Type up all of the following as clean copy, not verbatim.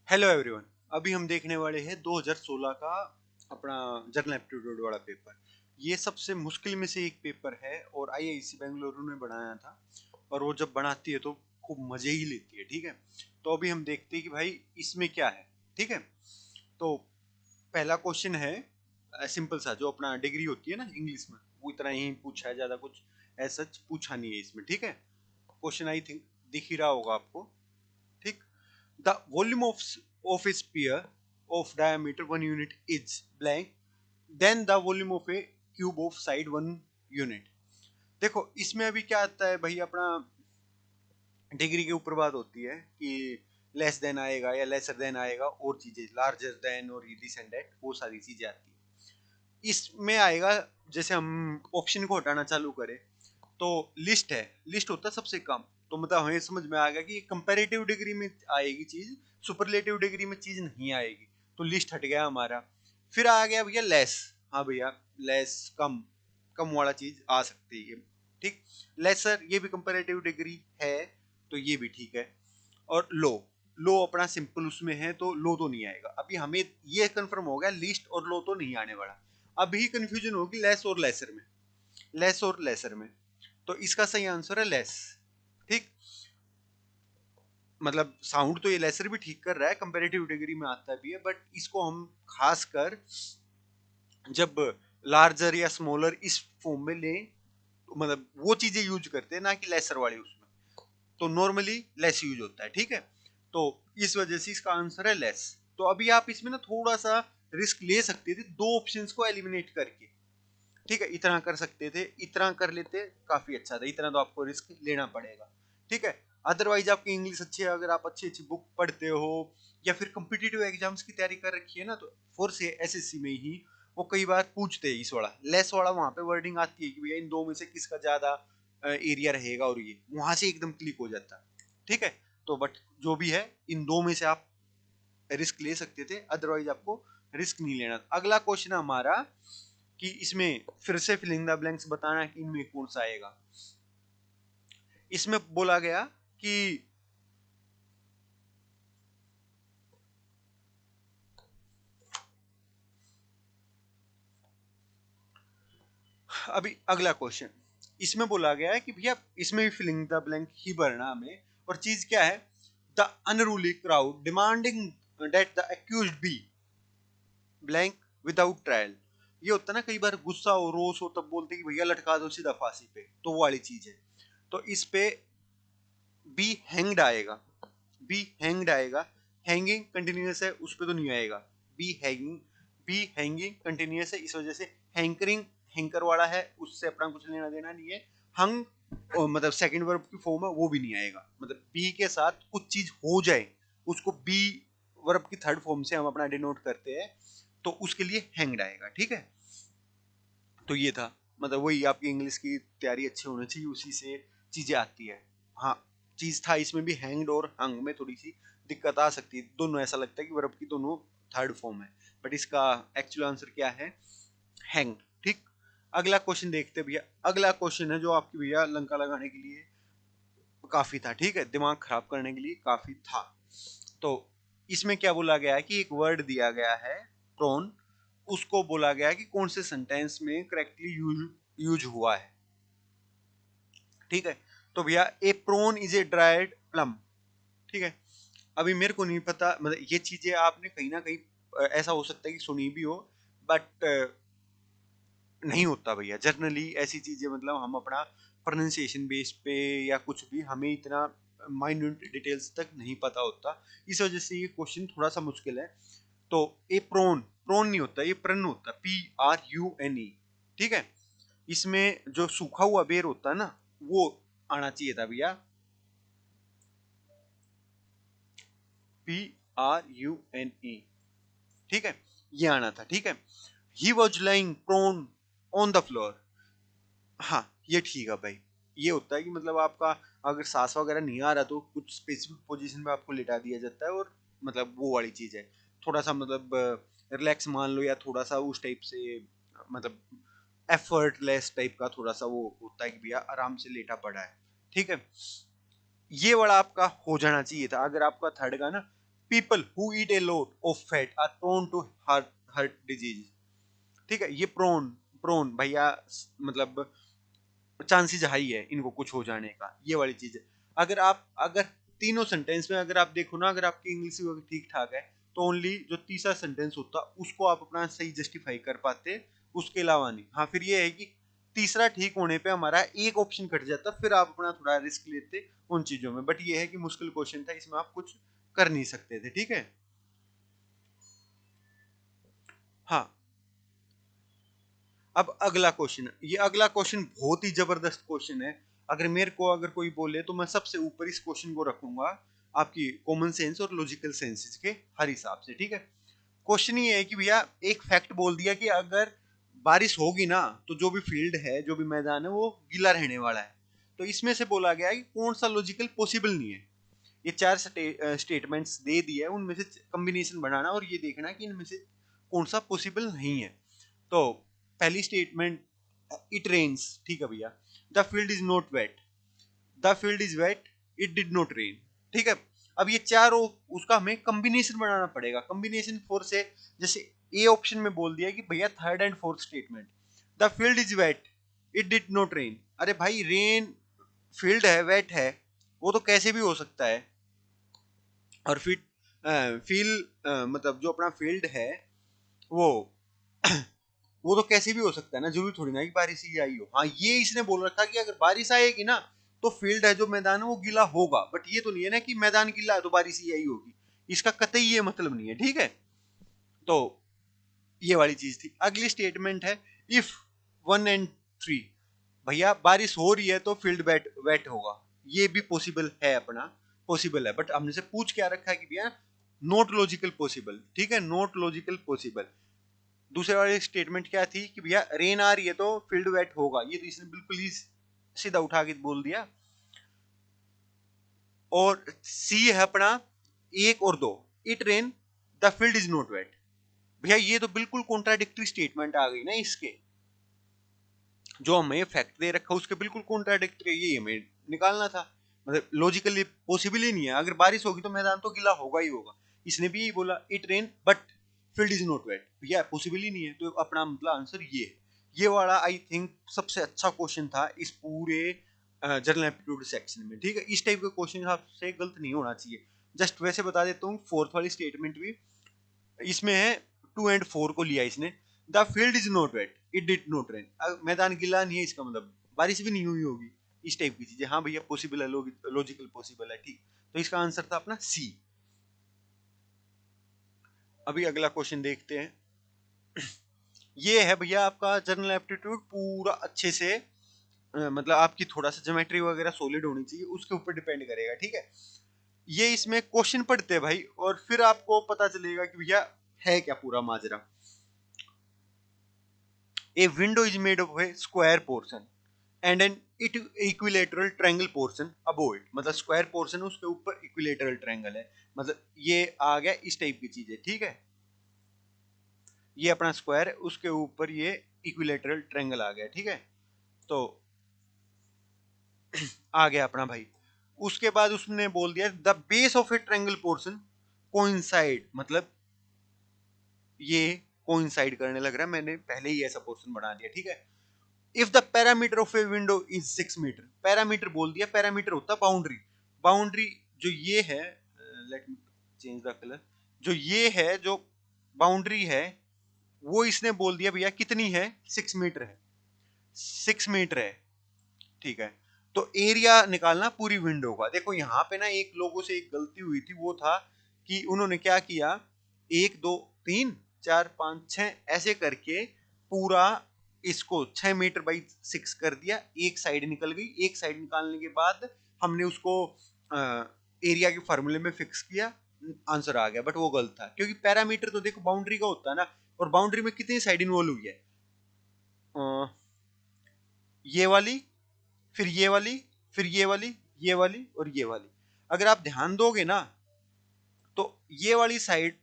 Hello everyone. अभी हम देखने वाले हैं 2016 का अपना जनरल एप्टीट्यूड वाला पेपर। ये सबसे मुश्किल में से एक पेपर है और आईआईसी बेंगलुरु ने बनाया था। और वो जब बनाती है तो खूब मजे ही लेती है। ठीक है, तो अभी हम देखते हैं कि भाई इसमें क्या है। ठीक है, तो पहला क्वेश्चन है सिंपल सा, जो अपना डिग्री होती है ना इंग्लिश में, वो इतना ही पूछा है, ज्यादा कुछ ऐसा पूछा नहीं है इसमें। ठीक है, क्वेश्चन आई थिंक दिख ही रहा होगा आपको। ठीक, the volume of a sphere of diameter 1 unit is blank, then the volume of a cube of side 1 unit। देखो इसमें अभी क्या आता है भाई, अपना डिग्री के ऊपर बात होती है कि लेस देन आएगा या लेसर देन आएगा, और चीजें लार्जर देन और दिस एंड दैट, वो सारी चीजें आती है इसमें आएगा। जैसे हम ऑप्शन को हटाना चालू करें तो लिस्ट है, लिस्ट होता है सबसे कम। तो मतलब हमें समझ में आ गया कि कंपैरेटिव डिग्री में आएगी चीज, सुपरलेटिव डिग्री में चीज नहीं आएगी। तो लिस्ट हट गया हमारा। फिर आ गया भैया लेस। हाँ भैया, लेस कम, कम वाला चीज आ सकती है। ठीक, लेसर ये भी कंपैरेटिव डिग्री है, तो ये भी ठीक है। और लो, लो अपना सिंपल उसमें है, तो लो तो नहीं आएगा। अभी हमें ये कंफर्म हो गया लिस्ट और लो तो नहीं आने वाला। अभी कंफ्यूजन होगी लेस और लेसर में, लेस और लेसर में। तो इसका सही आंसर है लेस। ठीक, मतलब साउंड तो ये लेसर भी ठीक कर रहा है, कंपैरेटिव डिग्री में आता भी है, बट इसको हम खास कर जब लार्जर या स्मॉलर इस फॉर्म में लें, मतलब वो चीजें यूज करते हैं, ना कि लेसर वाली उसमें। तो नॉर्मली लेस यूज होता है। ठीक है, तो इस वजह से इसका आंसर है लेस। तो अभी आप इसमें ना थोड़ा सा रिस्क ले सकते थे, दो ऑप्शंस को एलिमिनेट करके। ठीक है, इतना कर सकते थे, इतना कर लेते, काफी अच्छा था। इतना तो आपको रिस्क लेना पड़ेगा। ठीक है, अदरवाइज आपकी इंग्लिश अच्छी है, अगर आप अच्छी अच्छी बुक पढ़ते हो या फिर कॉम्पिटिटिव एग्जाम्स की तैयारी कर रखी है ना, तो फोर्स एसएससी में ही वो कई बार पूछते हैं इस वाला लेस वाला। वहां पे वर्डिंग आती है कि भैया इन दो में से किसका ज्यादा एरिया रहेगा, और ये वहां से एकदम क्लिक हो जाता है। ठीक है, तो बट जो भी है, इन दो में से आप रिस्क ले सकते थे, अदरवाइज आपको रिस्क नहीं लेना। अगला क्वेश्चन हमारा कि इसमें फिर से फिलिंग द ब्लैंक्स बताना कि इनमें कौन सा आएगा। इसमें बोला गया कि अभी अगला क्वेश्चन, इसमें बोला गया है कि भैया इसमें भी फिलिंग द ब्लैंक ही भरना हमें। और चीज क्या है, the unruly crowd demanding that the accused B blank without trial. ये होता है ना, कई बार गुस्सा हो, रोष हो, तब बोलते कि भैया लटका दो सीधा फांसी पे, तो वो वाली चीज है। तो इस पे बी हैंग्ड आएगा, बी हैंग्ड आएगा। हैंगिंग कंटिन्यूअस है, उस पे तो नहीं आएगा। B hanging, B hanging continuous है, इस वजह से हैंकरिंग हैंकर वाला है, उससे अपना कुछ लेना देना नहीं है। हंग मतलब सेकंड वर्ब की फॉर्म है, वो भी नहीं आएगा। मतलब बी के साथ कुछ चीज हो जाए, उसको बी वर्ब की थर्ड फॉर्म से हम अपना डिनोट करते हैं, तो उसके लिए हैंग्ड आएगा। ठीक है, तो ये था, मतलब वही आपकी इंग्लिश की तैयारी अच्छी होनी चाहिए, उसी से चीजें आती है। हाँ, चीज था इसमें भी हैंग्ड और हंग में थोड़ी सी दिक्कत आ सकती है, दोनों ऐसा लगता है कि वर्ब की दोनों थर्ड फॉर्म है, बट इसका एक्चुअल आंसर क्या है, हैंग। ठीक, अगला क्वेश्चन देखते हैं भैया। अगला क्वेश्चन है जो आपकी भैया लंका लगाने के लिए काफी था। ठीक है, दिमाग खराब करने के लिए काफी था। तो इसमें क्या बोला गया है कि एक वर्ड दिया गया है प्रोन, उसको बोला गया है कि कौन से सेंटेंस में करेक्टली यूज यूज हुआ है। ठीक है, तो भैया a prune is a dried plum. ठीक है, अभी मेरे को नहीं पता, मतलब ये चीजें आपने कहीं ना कहीं ऐसा हो सकता है कि सुनी भी हो, बट नहीं होता भैया जनरली ऐसी चीजें। मतलब हम अपना प्रोनाउंसिएशन बेस पे या कुछ भी, हमें इतना माइन्यूट डिटेल्स तक नहीं पता होता, इस वजह से ये क्वेश्चन थोड़ा सा मुश्किल है। तो ए प्रोन, प्रोन नहीं होता, ये प्रन होता है, PRUNE। ठीक है, इसमें जो सूखा हुआ बेर होता है ना, वो आना चाहिए था भैया, PRUNE। ठीक है, ये आना था। ठीक है, he was lying prone on the floor. हाँ, ये ठीक है भाई। ये होता है कि मतलब आपका अगर सांस वगैरह नहीं आ रहा, तो कुछ स्पेसिफिक पोजीशन पे आपको लिटा दिया जाता है, और मतलब वो वाली चीज है। थोड़ा सा मतलब रिलैक्स मान लो, या थोड़ा सा उस टाइप से, मतलब एफर्टलेस टाइप का थोड़ा सा वो होता है कि भैया आराम से लेटा पड़ा है। ठीक है, ये वाला आपका हो जाना चाहिए था। अगर आपका थर्ड का ना people who eat a lot of fat are prone to heart disease. ठीक है, ये प्रोन प्रोन भैया मतलब चांसेस हाई है इनको कुछ हो जाने का, ये वाली चीज है। अगर तीनों सेंटेंस में अगर आप देखो ना, अगर आपकी इंग्लिश ठीक ठाक है तो ओनली जो तीसरा सेंटेंस होता उसको आप अपना सही जस्टिफाई कर पाते, उसके अलावा नहीं। हाँ, फिर ये है कि तीसरा ठीक होने पे हमारा एक ऑप्शन कट जाता, फिर आप अपना थोड़ा रिस्क लेते उन चीजों में। बट ये है कि मुश्किल क्वेश्चन था, इसमें आप कुछ कर नहीं सकते थे। ठीक है, हाँ। अब अगला क्वेश्चन, ये अगला क्वेश्चन बहुत ही जबरदस्त क्वेश्चन है। अगर मेरे को अगर कोई बोले तो मैं सबसे ऊपर इस क्वेश्चन को रखूंगा आपकी कॉमन सेंस और लॉजिकल सेंसेस के हर हिसाब से। ठीक है, क्वेश्चन ये है कि भैया एक फैक्ट बोल दिया कि अगर बारिश होगी ना तो जो भी फील्ड है, जो भी मैदान है, वो गीला रहने वाला है। तो इसमें से बोला गया है कि कौन सा लॉजिकल पॉसिबल नहीं है। ये चार स्टेटमेंट्स दे दिए है, उनमें से कॉम्बिनेशन बनाना और ये देखना कि इनमें से कौन सा पॉसिबल नहीं है। तो पहली स्टेटमेंट, इट रेन्स। ठीक है भैया, the field is not wet, the field is wet, it did not rain. ठीक है, अब ये चारों उसका हमें कॉम्बिनेशन बनाना पड़ेगा। कॉम्बिनेशन फोर से, जैसे ए ऑप्शन में बोल दिया कि भैया third and fourth statement, the field is wet, it did not rain. अरे भाई, रेन फील्ड है, वेट है, वो तो कैसे भी हो सकता है। और फिर फील मतलब जो अपना फील्ड है वो वो तो कैसे भी हो सकता है ना, जरूरी थोड़ी ना कि बारिश ही आई हो। हाँ, ये इसने बोल रखा कि अगर बारिश आएगी ना तो फील्ड है जो मैदान है वो गीला होगा, बट ये तो नहीं है ना कि मैदान गीला है तो बारिश ही आई होगी। इसका कतई ये मतलब नहीं है। ठीक है, तो ये वाली चीज थी। अगली स्टेटमेंट है, इफ 1 and 3, भैया बारिश हो रही है तो फील्ड वेट वेट होगा। ये भी पॉसिबल है, अपना पॉसिबल है, बट हमने से पूछ क्या रखा है कि भैया नॉट लॉजिकल पॉसिबल। ठीक है, नॉट लॉजिकल पॉसिबल। दूसरे वाली स्टेटमेंट क्या थी कि भैया रेन आ रही है तो फील्ड वेट होगा, ये तो इसने बिल्कुल ही सीधा उठा के बोल दिया। और सी है अपना 1 और 2, it rain, the field is not wet. भैया ये तो बिल्कुल कॉन्ट्राडिक्टरी स्टेटमेंट आ गई ना इसके, जो हमें फैक्ट दे रखा उसके बिल्कुल कॉन्ट्राडिक्टरी, ये हमें निकालना था। मतलब लॉजिकली पॉसिबल ही नहीं है, अगर बारिश होगी तो मैदान तो गीला होगा ही होगा। इसने भी बोला it rain but field is not wet, भैया पॉसिबल ही नहीं है, तो अपना मतलब आंसर ये है। ये वाला आई थिंक सबसे अच्छा क्वेश्चन था इस पूरे जनरल एप्टीट्यूड सेक्शन में। ठीक है, इस टाइप के क्वेश्चन आपसे गलत नहीं होना चाहिए। जस्ट वैसे बता देता हूँ, फोर्थ वाली स्टेटमेंट भी इसमें है, 2 and 4 को लिया इसने, the field is not wet, it did not rain. मैदान गिला नहीं है, इसका मतलब बारिश भी नहीं हुई होगी। इस टाइप की चीजें, हाँ भैया पॉसिबल है, लॉजिकल पॉसिबल है। ठीक, तो इसका आंसर था अपना सी। अभी अगला क्वेश्चन देखते हैं। ये है भैया आपका जनरल एप्टीट्यूड पूरा अच्छे से मतलब आपकी थोड़ा सा ज्योमेट्री वगैरह सॉलिड होनी चाहिए, उसके ऊपर डिपेंड करेगा। ठीक है, ये इसमें क्वेश्चन पढ़ते हैं भाई, और फिर आपको पता चलेगा कि भैया है क्या पूरा माजरा। A window is made of a square portion and an equilateral triangle portion above it। मतलब स्क्वायर पोर्शन है, उसके ऊपर इक्विलेटरल ट्रायंगल है। मतलब ये आ गया इस टाइप की चीज है। ठीक है, ये अपना स्क्वायर है, उसके ऊपर ये इक्विलेटरल ट्रायंगल आ गया। ठीक है, तो आ गया अपना भाई। उसके बाद उसने बोल दिया the base of A triangle portion coincide, मतलब ये कोइंसाइड करने लग रहा है, मैंने पहले ही ऐसा पोर्शन बना दिया। ठीक है, if the parameter of a window is 6 metre, parameter बोल दिया, पैरामीटर होता है बाउंड्री। बाउंड्री जो ये है, let me change the colour, जो ये है जो बाउंड्री है वो इसने बोल दिया भैया कितनी है, 6 मीटर है, 6 मीटर है। ठीक है, तो एरिया निकालना पूरी विंडो का। देखो यहाँ पे ना एक लोगों से एक गलती हुई थी, वो था कि उन्होंने क्या किया, 1 2 3 4 5 6 ऐसे करके पूरा इसको 6 मीटर बाई 6 कर दिया। एक साइड निकल गई, एक साइड निकालने के बाद हमने उसको एरिया के फॉर्मूले में फिक्स किया, आंसर आ गया। बट वो गलत था, क्योंकि पैरामीटर तो देखो बाउंड्री का होता है ना, और बाउंड्री में कितनी साइड इन्वॉल्व हुई है, अ, ये वाली, फिर ये वाली, फिर ये वाली, ये वाली और ये वाली। अगर आप ध्यान दोगे ना तो ये वाली साइड,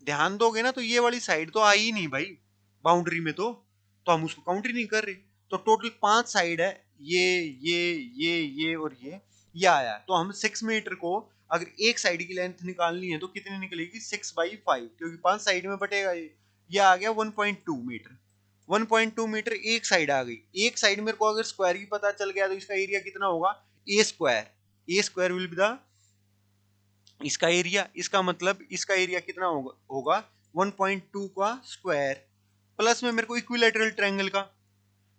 ध्यान दोगे ना तो ये वाली साइड तो आई ही नहीं भाई बाउंड्री में, तो हम उसको काउंट ही नहीं कर रहे। तो टोटल 5 साइड है, ये ये ये और ये ये आया, तो हम 6 मीटर को अगर एक साइड की लेंथ निकालनी है तो कितनी निकलेगी, 6/5, क्योंकि 5 साइड में बटेगा ये आ गया 1.2 मीटर। 1.2 मीटर एक साइड आ गई। एक साइड मेरे को अगर स्क्वायर की पता चल गया तो इसका एरिया कितना होगा, A square. A square will be the इसका एरिया, इसका मतलब इसका एरिया कितना होगा 1.2 का स्क्वायर, प्लस में मेरे को इक्विलेटरल ट्रायंगल का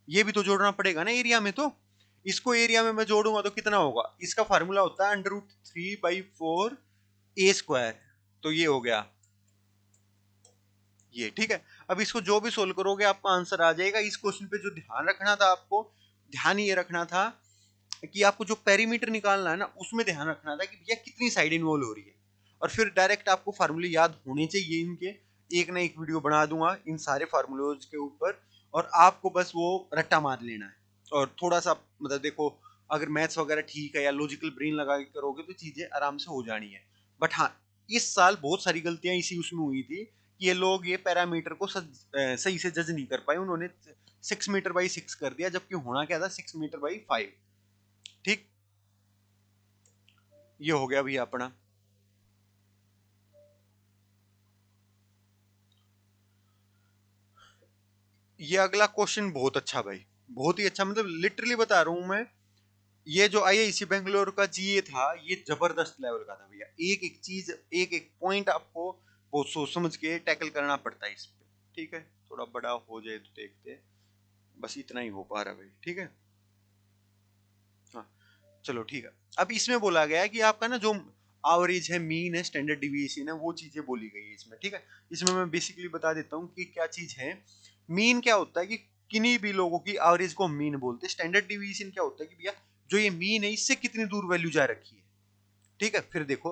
ये भी तो जोड़ना पड़ेगा ना एरिया में। तो इसको एरिया में मैं जोड़ूंगा तो कितना होगा, इसका फार्मूला होता है √3/4 ए स्क्वायर। तो ये हो गया ये, ठीक है। अब इसको जो भी सोल्व करोगे आपका आंसर आ जाएगा। इस क्वेश्चन पे जो ध्यान रखना था आपको, ध्यान ये रखना था कि आपको जो पेरीमीटर निकालना है ना उसमें ध्यान रखना था कि भैया कितनी साइड इन्वॉल्व हो रही है, और फिर डायरेक्ट आपको फार्मूले याद होने चाहिए इनके। एक ना एक वीडियो बना दूंगा इन सारे फार्मूलोज के ऊपर, और आपको बस वो रट्टा मार लेना है। और थोड़ा सा मतलब देखो, अगर मैथ्स वगैरह ठीक है या लॉजिकल ब्रेन लगा के करोगे तो चीजें आराम से हो जानी है। बट हाँ, इस साल बहुत सारी गलतियां इसी उसमें हुई थी कि ये लोग ये पैरामीटर को सही से जज नहीं कर पाए। उन्होंने 6 मीटर बाई 6 कर दिया, जबकि होना क्या था 6 मीटर बाई 5। ठीक, ये हो गया भैया अपना। ये अगला क्वेश्चन बहुत अच्छा भाई, बहुत ही अच्छा, मतलब लिटरली बता रहा हूं मैं। ये जो आईआईसी बेंगलोर का जीए था ये जबरदस्त लेवल का था भैया। एक एक चीज, एक एक पॉइंट आपको बहुत सोच समझ के टैकल करना पड़ता है इस पे। ठीक है, थोड़ा बड़ा हो जाए तो देखते हैं। बस इतना ही हो पा रहा भाई, ठीक है। हाँ, चलो ठीक है। अब इसमें बोला गया है कि आपका ना जो एवरेज है, मीन है, स्टैंडर्ड डिविएशन है, वो चीजें बोली गई है इसमें। ठीक है, इसमें मैं बेसिकली बता देता हूँ कि क्या चीज है। मीन क्या होता है कि किन्हीं भी लोगों की एवरेज को मीन बोलते हैं। स्टैंडर्ड डिविएशन क्या होता है कि भैया जो ये मीन है इससे कितनी दूर वैल्यू जा रखी है। ठीक है, फिर देखो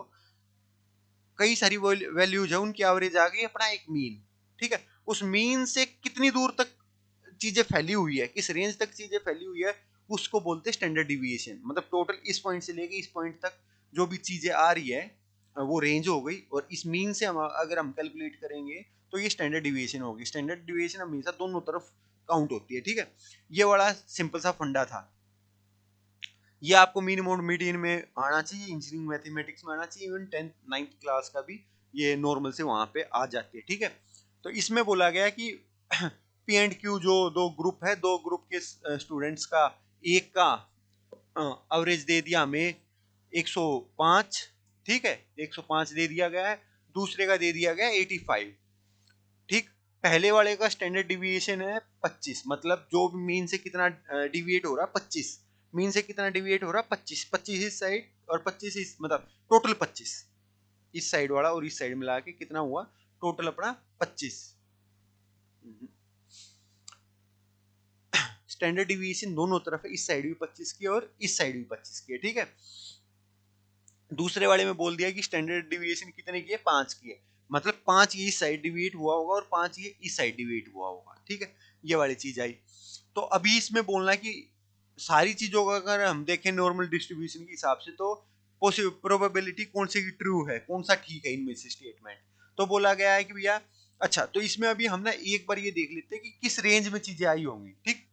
कई सारी वैल्यूज है, उनकी एवरेज आ गई अपना एक मीन। ठीक है, उस मीन से कितनी दूर तक चीजें फैली हुई है, किस रेंज तक चीजें फैली हुई है, उसको बोलते हैं स्टैंडर्ड डिविएशन। मतलब टोटल इस पॉइंट से लेके इस पॉइंट तक जो भी चीजें आ रही है वो रेंज हो गई, और इस मीन से हम अगर हम कैलकुलेट करेंगे तो ये स्टैंडर्ड डिविएशन होगी। स्टैंडर्ड डिविएशन हमेशा दोनों तरफ काउंट होती है। ठीक है, ये बड़ा सिंपल सा फंडा था। ये आपको मिनिमम और मीडियन में आना चाहिए, इंजीनियरिंग मैथमेटिक्स में आना चाहिए, इवन 10th 9th क्लास का भी ये नॉर्मल से वहां पे आ जाती है। ठीक है, तो इसमें बोला गया कि पी एंड क्यू जो दो ग्रुप है, दो ग्रुप के स्टूडेंट्स का, एक का एवरेज दे दिया हमें 105। ठीक है, 105 दे दिया गया है, दूसरे का दे दिया गया 85। ठीक, पहले वाले का स्टैंडर्ड डिविएशन है 25, मतलब जो मीन से कितना डिविएट हो रहा है 25। मीन से कितना डिविएट हो रहा है 25, 25 इस साइड और 25 इस, मतलब टोटल 25 इस साइड वाला और इस साइड मिला के कितना हुआ, टोटल अपना 25। स्टैंडर्ड डिविएशन दोनों तरफ है, इस साइड भी 25 की और इस साइड भी 25 की है। ठीक है, दूसरे वाले में बोल दिया कि स्टैंडर्ड डिविएशन कितने की है, 5 की है, मतलब 5 इस साइड डिविएट हुआ होगा और 5 ये इस साइड डिविएट हुआ होगा। ठीक है, ये वाली चीज आई। तो अभी इसमें बोलना है कि सारी चीजों का अगर हम देखें नॉर्मल डिस्ट्रीब्यूशन के हिसाब से, तो प्रोबेबिलिटी कौन सी ट्रू है, कौन सा ठीक है इनमें से स्टेटमेंट। तो बोला गया है कि भैया अच्छा, तो इसमें अभी हम ना एक बार ये देख लेते हैं कि किस रेंज में चीजें आई होंगी। ठीक,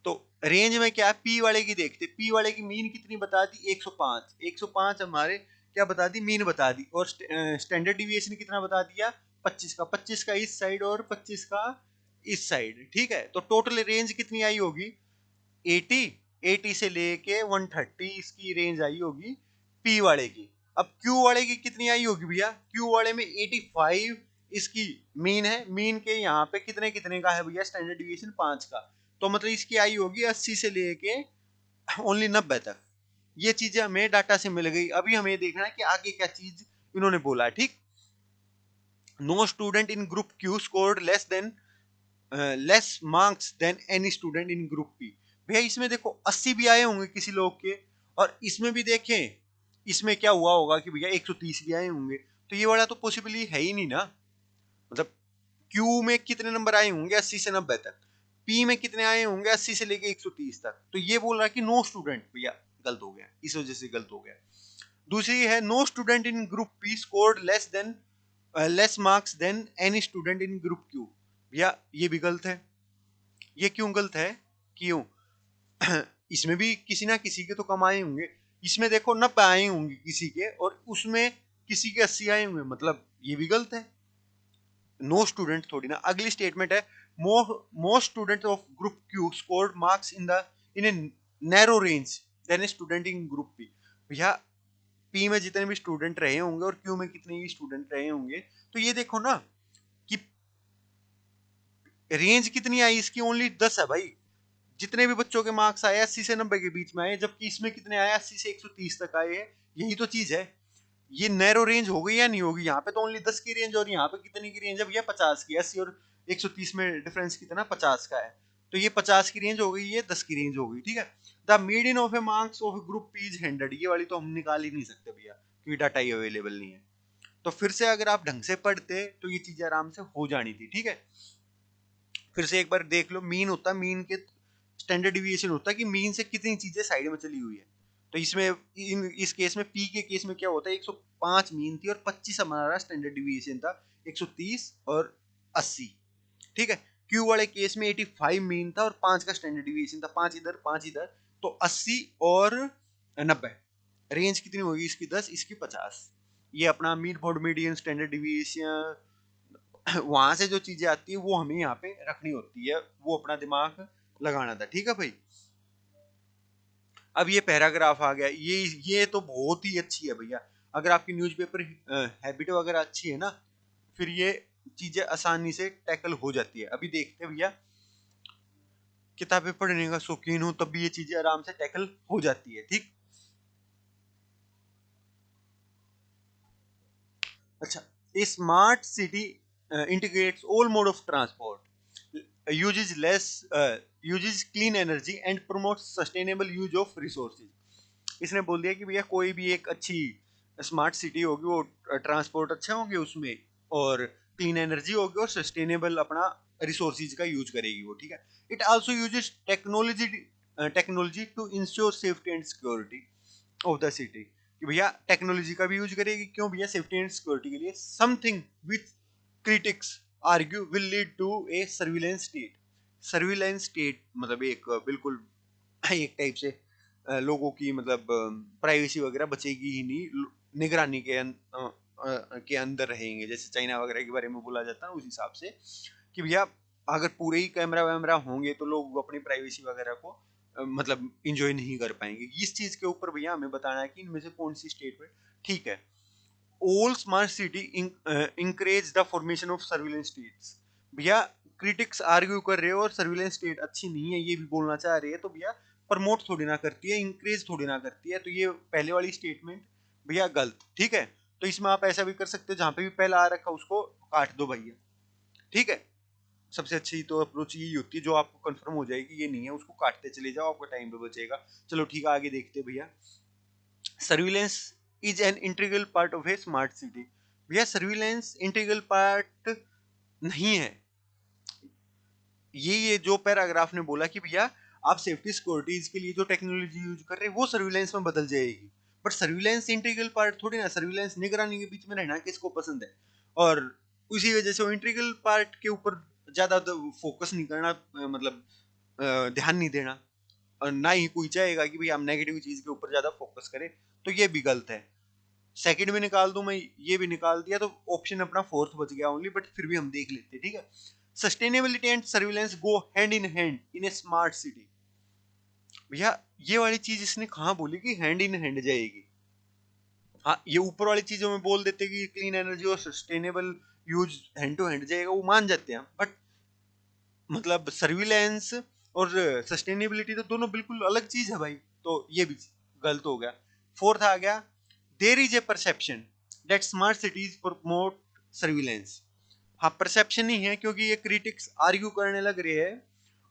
तो रेंज में क्या है, पी वाले की देखते, पी वाले की मीन कितनी बता दी 105। 105 हमारे क्या बता दी, मीन बता दी, और स्टैंडर्ड डिविएशन कितना बता दिया 25 का, 25 का इस साइड और 25 का इस साइड। ठीक है, तो टोटल रेंज कितनी आई होगी 80। 80 से लेके 130 इसकी रेंज आई होगी पी वाले की। अब क्यू वाले की कितनी आई होगी भैया, क्यू वाले में 85 इसकी मीन है, मीन के यहाँ पे कितने कितने का है भैया, स्टैंडर्ड डिविएशन 5 का, तो मतलब इसकी आई होगी 80 से लेके ओनली 90 तक। ये चीजें हमें डाटा से मिल गई। अभी हमें देखना है कि आगे क्या चीज इन्होंने बोला है। ठीक, no student in group Q scored less marks than any student in group P. भैया इसमें देखो 80 भी आए होंगे किसी लोग के, और इसमें भी देखें इसमें क्या हुआ होगा कि भैया 130 भी आए होंगे, तो ये वाला तो पॉसिबली है ही नहीं ना। मतलब क्यू में कितने नंबर आए होंगे 80 से 90 तक, पी में कितने आए होंगे 80 से लेके 130 तक, तो ये बोल रहा है कि नो स्टूडेंट, भैया गलत हो गया, इस वजह से गलत हो गया। दूसरी है no student in group P scored less marks than any student in group Q. भैया ये भी गलत है। ये क्यों गलत है, क्यों इसमें भी किसी ना किसी के तो कम आए होंगे, इसमें देखो 90 आए होंगे किसी के, और उसमें किसी के 80 आए होंगे, मतलब ये भी गलत है। नो स्टूडेंट थोड़ी ना। अगली स्टेटमेंट है most student of group Q scored marks in a narrow range than a student in group P. भैया पी में जितने भी स्टूडेंट रहे होंगे और क्यू में कितने ही स्टूडेंट रहे होंगे, तो ये देखो ना कि रेंज कितनी आई इसकी, ओनली 10 है भाई। जितने भी बच्चों के मार्क्स आए 80 से 90 के बीच में आए, जबकि इसमें कितने आए 80 से 130 तक आए हैं। यही तो चीज है। ये नैरो रेंज हो गई या नहीं होगी? यहाँ पे तो ओनली 10 की रेंज, और यहाँ पे कितने की रेंज है भैया? 50 की। 80 और 130 में डिफरेंस कितना? 50 का है। तो ये 50 की रेंज हो गई, ये 10 की रेंज हो गई, ठीक है। The median of A marks of group P is 100। ये वाली तो हम निकाल ही नहीं सकते भैया, क्योंकि डाटा ही अवेलेबल नहीं है। तो फिर से अगर आप ढंग से पढ़ते तो ये चीजें आराम से हो जानी थी, ठीक है। फिर से एक बार देख लो, मीन होता है, मीन के स्टैंडर्ड डिविएशन होता है कि मीन से कितनी चीजें साइड में चली हुई है। तो इसमें इस केस में पी के केस में क्या होता है, 105 मीन थी और 25 हमारा स्टैंडर्ड डिविएशन था, 130 और 80, ठीक है। क्यू वाले केस में 85 मीन था और 5 का स्टैंडर्ड डिविएशन था, 5 इधर 5 इधर, तो 80 और 90। रेंज कितनी होगी इसकी? 10, इसकी 50। ये अपना mean mod median standard deviation, वहां से जो चीजें आती है वो हमें यहाँ पे रखनी होती है, वो अपना दिमाग लगाना था, ठीक है भाई। अब ये पैराग्राफ आ गया, ये तो बहुत ही अच्छी है भैया। अगर आपकी न्यूज़पेपर हैबिट वगैरह अच्छी है ना, फिर ये चीजें आसानी से टैकल हो जाती है। अभी देखते हैं भैया, किताबें पढ़ने का शौकीन हो तब भी ये चीजें आराम से टैकल हो जाती है, ठीक। अच्छा, a smart city integrates all mode of transport, uses less uses clean energy and promotes sustainable use of resources। इसने बोल दिया कि भैया कोई भी एक अच्छी स्मार्ट सिटी होगी, वो ट्रांसपोर्ट अच्छे होंगे उसमें, और क्लीन एनर्जी होगी, और सस्टेनेबल अपना रिसोर्सेज का यूज करेगी वो, ठीक है। It also uses technology to ensure safety and security of the city. कि भैया टेक्नोलॉजी का भी यूज करेगी, क्यों भैया? सेफ्टी एंड सिक्योरिटी के लिए। Something with critics argue will lead to a surveillance state. Surveillance state मतलब एक बिल्कुल एक टाइप से लोगों की मतलब प्राइवेसी वगैरह बचेगी ही नहीं, निगरानी के अंदर रहेंगे, जैसे चाइना वगैरह के बारे में बोला जाता है उस हिसाब से। कि भैया अगर पूरे ही कैमरा वैमरा होंगे तो लोग अपनी प्राइवेसी वगैरह को मतलब इंजॉय नहीं कर पाएंगे। इस चीज के ऊपर भैया हमें बताना है कि इनमें से कौन सी स्टेटमेंट ठीक है। All smart city encourage the formation of surveillance states. भैया क्रिटिक्स आर्ग्यू कर रहे हो और सर्विलेंस स्टेट अच्छी नहीं है ये भी बोलना चाह रहे हैं, तो भैया प्रमोट थोड़ी ना करती है, इंक्रेज थोड़ी ना करती है। तो ये पहले वाली स्टेटमेंट भैया गलत, ठीक है। तो इसमें आप ऐसा भी कर सकते हो, जहां पे भी पहला आ रखा उसको काट दो भैया, ठीक है। सबसे अच्छी तो अप्रोच यही होती है, जो आपको कंफर्म हो जाएगी ये नहीं है उसको काटते चले जाओ, आपका टाइम भी बचेगा। चलो ठीक है, आगे देखते हैं भैया। Surveillance is an integral part of A smart city. भैया सर्विलेंस इंटीग्रल पार्ट नहीं है। ये जो पैराग्राफ ने बोला कि भैया आप सेफ्टी सिक्योरिटीज के लिए जो टेक्नोलॉजी यूज कर रहे हैं वो सर्विलेंस में बदल जाएगी, बट सर्विलेंस इंटीग्रल पार्ट थोड़ी ना। सर्विलेंस निगरानी के बीच में रहना किसको पसंद है, और उसी वजह से वो इंटीग्रल पार्ट के ऊपर ज्यादा फोकस नहीं करना, मतलब ध्यान नहीं देना, और ना ही कोई चाहेगा कि भाई हम नेगेटिव चीज के ऊपर ज्यादा फोकस करें। तो ये भी गलत है। सेकंड में निकाल दूं मैं, ये भी निकाल दिया, तो ऑप्शन अपना फोर्थ बच गया ओनली, बट फिर भी हम देख लेते, ठीक है। Sustainability and surveillance go hand in A smart city. भैया ये वाली चीज इसने कहा बोली कि हैंड इन हैंड जाएगी। हाँ, ये ऊपर वाली चीजों में बोल देते कि क्लीन एनर्जी और sustainable use hand to hand जाएगा, वो मान जाते हैं, बट मतलब सर्विलेंस और सस्टेनेबिलिटी तो दोनों बिल्कुल अलग चीज है भाई। तो ये भी गलत हो गया। फोर्थ आ गया, there is a perception that smart cities promote surveillance. हाँ, परसेप्शन ही है, क्योंकि ये क्रिटिक्स आर्ग्यू करने लग रहे हैं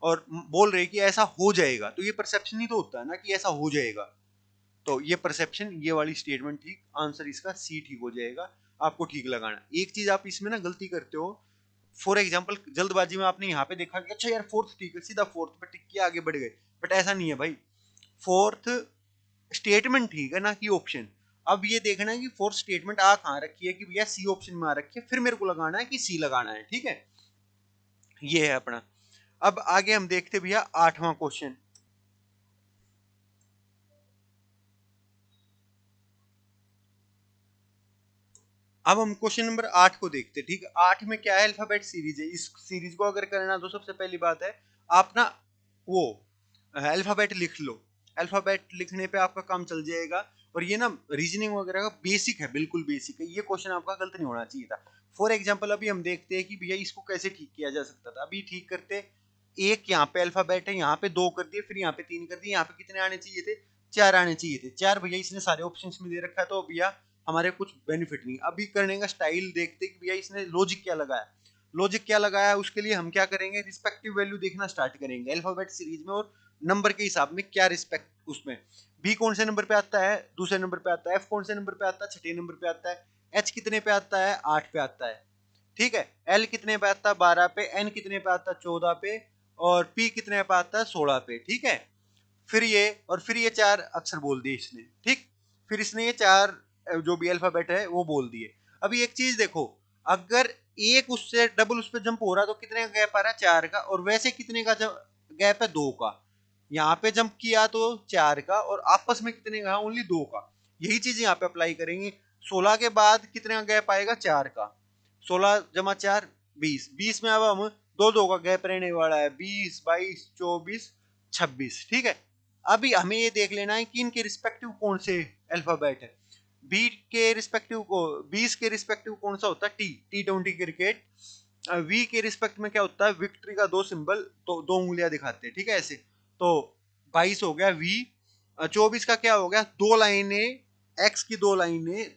और बोल रहे हैं कि ऐसा हो जाएगा, तो ये परसेप्शन ही तो होता है ना कि ऐसा हो जाएगा। तो ये परसेप्शन, ये वाली स्टेटमेंट ठीक, आंसर इसका सी ठीक हो जाएगा। आपको ठीक लगाना। एक चीज आप इसमें ना गलती करते हो, फॉर एग्जाम्पल जल्दबाजी में आपने यहाँ पे देखा कि अच्छा यार फोर्थ ठीक है, सीधा फोर्थ पे टिक किया आगे बढ़ गए, बट ऐसा नहीं है भाई। फोर्थ स्टेटमेंट ठीक है ना कि ऑप्शन। अब ये देखना है कि फोर्थ स्टेटमेंट आ कहाँ रखी है, कि भैया सी ऑप्शन में आ रखी है, फिर मेरे को लगाना है कि सी लगाना है, ठीक है। ये है अपना। अब आगे हम देखते भैया 8वां क्वेश्चन। अब हम क्वेश्चन नंबर 8 को देखते हैं। ठीक है, 8 में क्या है, अल्फाबेट सीरीज है। इस सीरीज को अगर करना तो सबसे पहली बात है आप ना वो अल्फाबेट लिख लो। अल्फाबेट लिखने पे आपका काम चल जाएगा। और ये ना रीजनिंग वगैरह का बेसिक है, बिल्कुल बेसिक है। ये क्वेश्चन आपका गलत नहीं होना चाहिए था। फॉर एग्जाम्पल अभी हम देखते हैं कि भैया इसको कैसे ठीक किया जा सकता था। अभी ठीक करते, एक यहाँ पे अल्फाबेट है, यहाँ पे 2 कर दिए, फिर यहाँ पे 3 कर दिए, यहाँ पे कितने आने चाहिए थे, 4 आने चाहिए थे। 4 भैया इसने सारे ऑप्शन में दे रखा है, तो भैया हमारे कुछ बेनिफिट नहीं। अभी करने का स्टाइल देखते कि भैया इसने लॉजिक क्या लगाया। लॉजिक क्या लगाया, उसके लिए हम क्या करेंगे, रिस्पेक्टिव वैल्यू देखना स्टार्ट करेंगे अल्फाबेट सीरीज में, और नंबर के हिसाब में क्या रिस्पेक्ट उसमें। बी कौन से नंबर पे आता है, दूसरे नंबर पे आता है। एफ कौन से नंबर पे आता है, छठे नंबर पे आता है। एच कितने पे आता है, 8 पे आता है। ठीक है, एल कितने पे आता है, 12 पे। एन कितने पे आता है, 14 पे। और पी कितने पे आता है, 16 पे। ठीक है, फिर ये 4 अक्षर बोल दिए इसने। ठीक, फिर इसने ये 4 जो भी अल्फाबेट है वो बोल दिए। अभी एक चीज देखो, अगर एक उससे डबल उस पर जंप हो रहा है तो कितने का गैप आ रहा है, 4 का। और वैसे कितने का गैप है, 2 का। यहाँ पे जंप किया तो 4 का, और आपस में कितने का, ओनली 2 का। यही चीज यहाँ पे अप्लाई करेंगे। 16 के बाद कितने का गैप आएगा, 4 का। 16 जमा 4 20। 20 में अब हम दो दो का गैप रहने वाला है, 20 22 24 26। ठीक है, अभी हमें ये देख लेना है कि इनके रिस्पेक्टिव कौन से अल्फाबेट है। बी के रिस्पेक्टिव को, 20 के रिस्पेक्टिव कौन सा होता है, टी, T20 क्रिकेट। वी के रिस्पेक्ट में क्या होता है, विक्ट्री का 2 सिंबल, तो 2 उंगलियां दिखाते हैं। ठीक है, ऐसे तो 22 हो गया वी। 24 का क्या हो गया, 2 लाइनें, एक्स की 2 लाइनें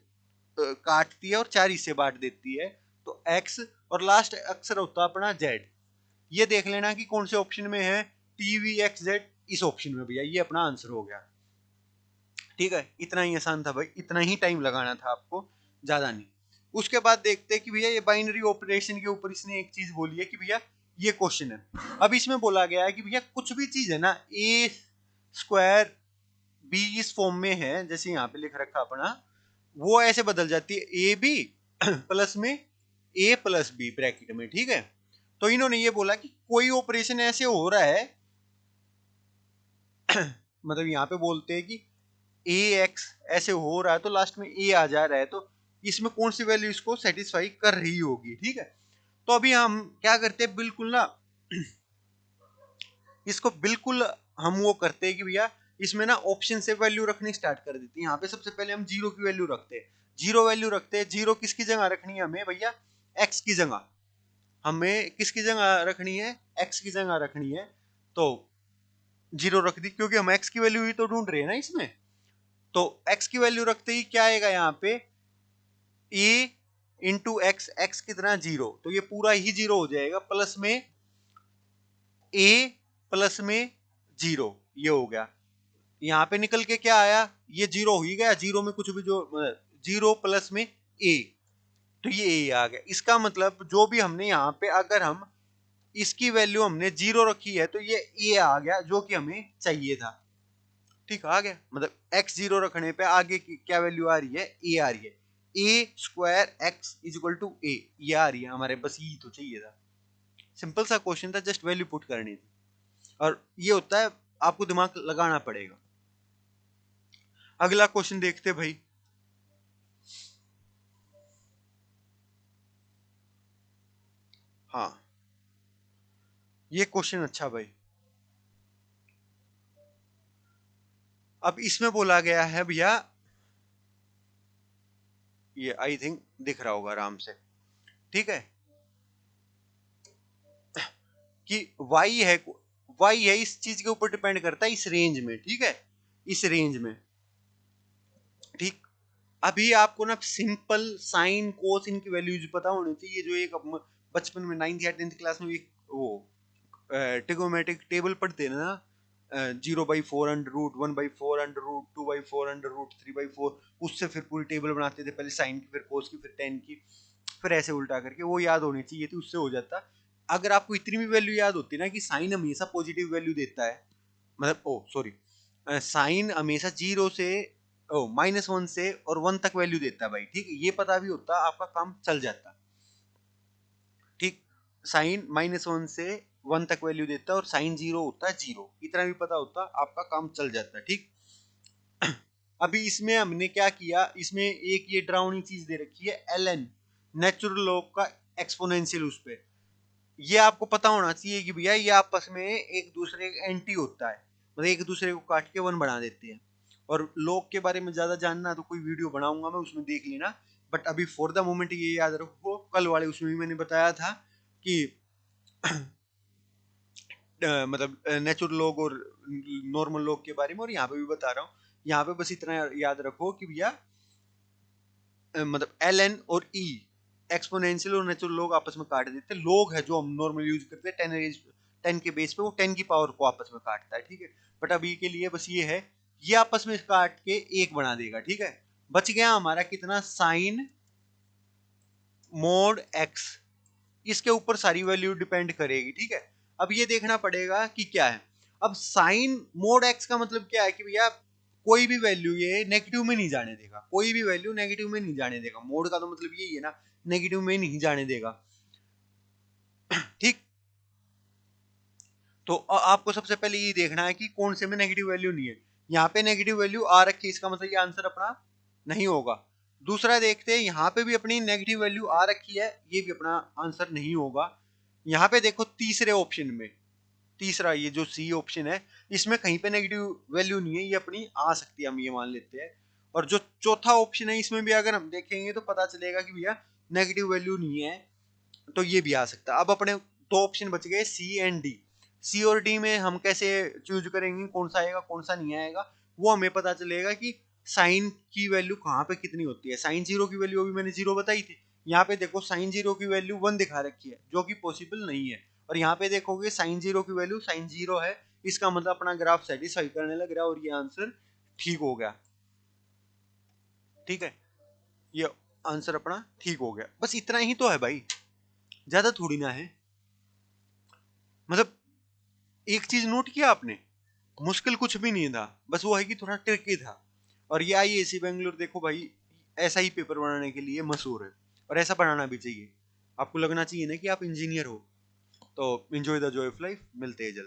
काटती है और 4 हिस्से बांट देती है, तो एक्स। और लास्ट अक्षर होता है अपना जेड। ये देख लेना कि कौन से ऑप्शन में है, TVXZ, इस ऑप्शन में भैया ये अपना आंसर हो गया। ठीक है, इतना ही आसान था भाई, इतना ही टाइम लगाना था आपको, ज्यादा नहीं। उसके बाद देखते हैं कि भैया ये बाइनरी ऑपरेशन के ऊपर इसने एक चीज बोली है कि भैया ये क्वेश्चन है। अब इसमें बोला गया है कि भैया कुछ भी चीज है ना, ए स्क्वायर बी इस फॉर्म में है, जैसे यहाँ पे लिख रखा अपना, वो ऐसे बदल जाती है, ए बी प्लस में ए प्लस बी ब्रैकेट में। ठीक है, तो इन्होंने ये बोला कि कोई ऑपरेशन ऐसे हो रहा है मतलब यहाँ पे बोलते हैं कि ए एक्स ऐसे हो रहा है तो लास्ट में ए आ जा रहा है, तो इसमें कौन सी वैल्यू इसको सेटिस्फाई कर रही होगी। ठीक है, तो अभी हम क्या करते हैं, बिल्कुल ना इसको बिल्कुल हम वो करते हैं कि भैया इसमें ना ऑप्शन से वैल्यू रखनी स्टार्ट कर देते हैं। यहाँ पे सबसे पहले हम जीरो की वैल्यू रखते हैं। जीरो वैल्यू रखते हैं। जीरो किसकी जगह रखनी है हमें भैया, एक्स की जगह। हमें किसकी जगह रखनी है, एक्स की जगह रखनी है। तो जीरो रख दी, क्योंकि हम एक्स की वैल्यू ही तो ढूंढ रहे हैं ना इसमें। तो एक्स की वैल्यू रखते ही क्या आएगा यहाँ पे, ए इंटू एक्स, एक्स कितना, जीरो, तो ये पूरा ही जीरो हो जाएगा, प्लस में ए प्लस में जीरो, ये हो गया। यहाँ पे निकल के क्या आया, ये जीरो हो ही गया। जीरो में कुछ भी जो, जीरो प्लस में ए, तो ये ए आ गया। इसका मतलब जो भी हमने यहाँ पे, अगर हम इसकी वैल्यू हमने जीरो रखी है तो ये ए आ गया, जो कि हमें चाहिए था। ठीक, आ गया, मतलब एक्स जीरो रखने पे आगे की क्या वैल्यू आ रही है, ए आ रही है। A square X is equal to A, ये आ रही है हमारे, बस यही तो चाहिए था। सिंपल सा क्वेश्चन था, जस्ट वैल्यू पुट करनी थी। और ये होता है, आपको दिमाग लगाना पड़ेगा। अगला क्वेश्चन देखते भाई। हाँ, ये क्वेश्चन अच्छा भाई। अब इसमें बोला गया है भैया, ये आई थिंक दिख रहा होगा आराम से। ठीक है, कि y है, y है, इस चीज के ऊपर डिपेंड करता है, इस रेंज में। ठीक है, इस रेंज में। ठीक, अभी आपको ना सिंपल साइन कोस इनकी वैल्यूज पता होनी चाहिए। जो एक बचपन में 9th या 10th क्लास में एक वो ट्रिगोमेट्रिक टेबल पढ़ते हैं ना, 0/4 under root, 1/4 under root, 2/4 under root, 3/4, उससे फिर पूरी टेबल बनाते थे, पहले साइन की, फिर कोस की, फिर टेन की, फिर ऐसे उल्टा करके। वो याद होनी चाहिए थी, उससे हो जाता। अगर आपको इतनी भी वैल्यू याद होती ना कि साइन हमेशा पॉजिटिव वैल्यू देता है, मतलब ओ सॉरी, साइन हमेशा जीरो से ओ -1 से और 1 तक वैल्यू देता है भाई। ठीक है, ये पता भी होता, आपका काम चल जाता। ठीक, साइन -1 से 1 तक वैल्यू देता है, और साइन जीरो होता है जीरो, इतना भी पता होता, आपका काम चल जाता है। ठीक, अभी इसमें हमने क्या किया, इसमें एक ये डरावनी चीज दे रखी है ln, नेचुरल लॉग का एक्सपोनेंशियल उस पे। ये आपको पता होना चाहिए कि भैया ये आपस में एक दूसरे का एंटी होता है, मतलब एक दूसरे को काट के वन बना देते हैं। और लॉग के बारे में ज्यादा जानना तो कोई वीडियो बनाऊंगा मैं, उसमें देख लेना। बट अभी फॉर द मोमेंट ये याद रखो, कल वाले उसमें भी मैंने बताया था कि मतलब नेचुरल लॉग और नॉर्मल लॉग के बारे में, और यहाँ पे भी बता रहा हूँ। यहाँ पे बस इतना याद रखो कि भैया मतलब एल एन और ई एक्सपोनेंशियल और नेचुरल लॉग आपस में काट देते हैं। लॉग है जो हम नॉर्मल यूज करते हैं 10 के बेस पे, वो 10 की पावर को आपस में काटता है, ठीक है। बट अभी के लिए बस ये है, ये आपस में काट के एक बना देगा, ठीक है। बच गया हमारा कितना, साइन मोड एक्स, इसके ऊपर सारी वैल्यू डिपेंड करेगी, ठीक है। अब ये देखना पड़ेगा कि क्या है। अब साइन मोड एक्स का मतलब क्या है कि भैया कोई भी वैल्यू ये नेगेटिव में नहीं जाने देगा, कोई भी वैल्यू नेगेटिव में नहीं जाने देगा। मोड का तो मतलब यही है ना, नेगेटिव में नहीं जाने देगा, ठीक। तो आपको सबसे पहले ये देखना है कि कौन से में नेगेटिव वैल्यू नहीं है। यहाँ पे नेगेटिव वैल्यू आ रखी है, इसका मतलब ये आंसर अपना नहीं होगा। दूसरा देखते हैं, यहाँ पे भी अपनी नेगेटिव वैल्यू आ रखी है, ये भी अपना आंसर नहीं होगा। यहाँ पे देखो तीसरे ऑप्शन में, तीसरा ये जो सी ऑप्शन है, इसमें कहीं पे नेगेटिव वैल्यू नहीं है, ये अपनी आ सकती है, हम ये मान लेते हैं। और जो चौथा ऑप्शन है, इसमें भी अगर हम देखेंगे तो पता चलेगा कि भैया नेगेटिव वैल्यू नहीं है, तो ये भी आ सकता है। अब अपने दो ऑप्शन बच गए, सी एंड डी। सी और डी में हम कैसे चूज करेंगे, कौन सा आएगा कौन सा नहीं आएगा, वो हमें पता चलेगा कि साइन की वैल्यू कहाँ पे कितनी होती है। साइन जीरो की वैल्यू अभी मैंने जीरो बताई थी, यहाँ पे देखो साइन जीरो की वैल्यू वन दिखा रखी है, जो कि पॉसिबल नहीं है। और यहाँ पे देखोगे साइन जीरो की वैल्यू साइन जीरो है, इसका मतलब अपना ग्राफ सेटिस्फाई करने लग रहा है, और ये आंसर ठीक हो गया, ठीक है। ये आंसर अपना ठीक हो गया। बस इतना ही तो है भाई, ज्यादा थोड़ी ना है। मतलब एक चीज नोट किया आपने, मुश्किल कुछ भी नहीं था, बस वो है कि थोड़ा ट्रिकी था। और ये आईआईसी बेंगलोर देखो भाई, ऐसा ही पेपर बनाने के लिए मशहूर है, और ऐसा बनाना भी चाहिए। आपको लगना चाहिए ना कि आप इंजीनियर हो। तो enjoy the Joy of life, मिलते हैं जल्द।